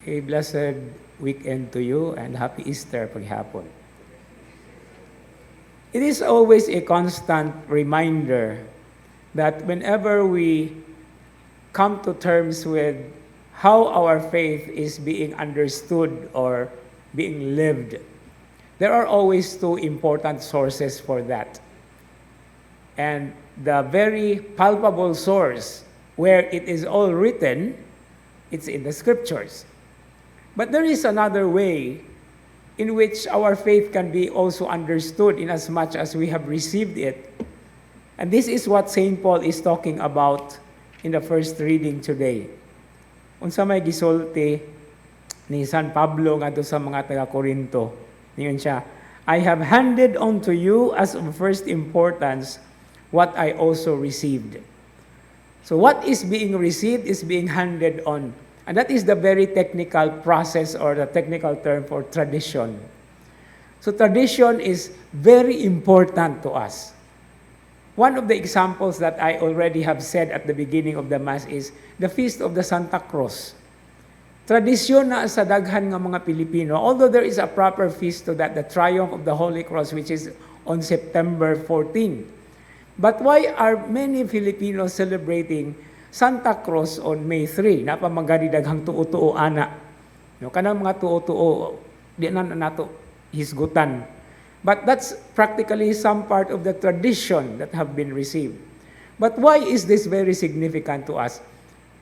A blessed weekend to you and happy Easter paghapon. It is always a constant reminder that whenever we come to terms with how our faith is being understood or being lived, there are always two important sources for that. And the very palpable source where it is all written, it's in the scriptures. But there is another way in which our faith can be also understood in as much as we have received it. And this is what St. Paul is talking about in the first reading today. Unsa may gisulti ni San Pablo ngadto sa mga taga-Korinto. Niyon siya, I have handed on to you as of first importance what I also received. So what is being received is being handed on. And that is the very technical process or the technical term for tradition. So tradition is very important to us. One of the examples that I already have said at the beginning of the Mass is the Feast of the Santa Cruz. Tradisyon na sa daghan nga mga Pilipino, although there is a proper feast to that, the Triumph of the Holy Cross, which is on September 14. But why are many Filipinos celebrating Santa Cruz on May 3? Napamagani daghang tuo-tuo ana. No, kanang mga tuo-tuo, di na nato hisgutan. But that's practically some part of the tradition that have been received. But why is this very significant to us?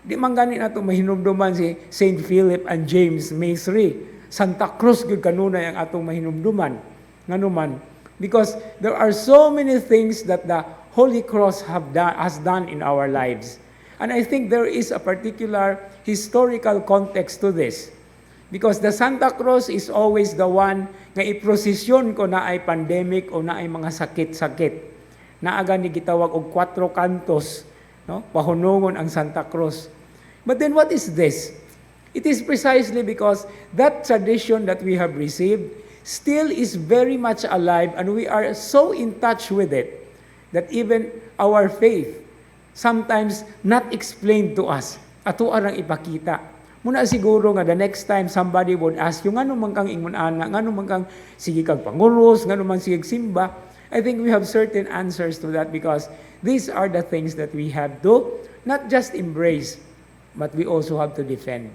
Di man gani nato mahinumduman si St. Philip and James May 3. Santa Cruz gyud kanunay ang atong mahinumduman. Nganuman, because there are so many things that the Holy Cross has done in our lives. And I think there is a particular historical context to this. Because the Santa Cruz is always the one nga iprosesyon ko na ay pandemic o na ay mga sakit-sakit. Naaga ni gitawag og 4 kantos, no? Pahunungon ang Santa Cruz. But then what is this? It is precisely because that tradition that we have received still is very much alive and we are so in touch with it that even our faith sometimes not explained to us. Ato arang ipakita. Muna siguro nga the next time somebody would ask you, ngano man kang ingon ana, ngano man kang sige kag panguros, ngano man sige simba. I think we have certain answers to that because these are the things that we have to not just embrace, but we also have to defend.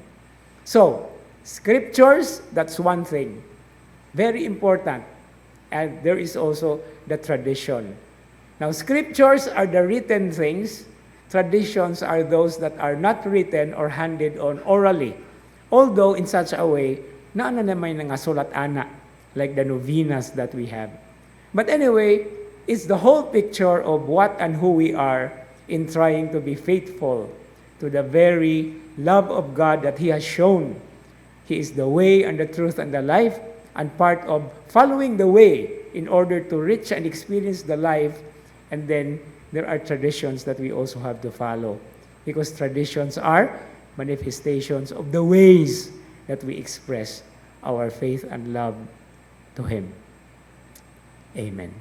So, scriptures, that's one thing. Very important. And there is also the tradition. Now, scriptures are the written things. Traditions are those that are not written or handed on orally. Although in such a way, na may nangasulat ana, like the novenas that we have. But anyway, it's the whole picture of what and who we are in trying to be faithful to the very love of God that He has shown. He is the way and the truth and the life, and part of following the way in order to reach and experience the life. And then there are traditions that we also have to follow, because traditions are manifestations of the ways that we express our faith and love to Him. Amen.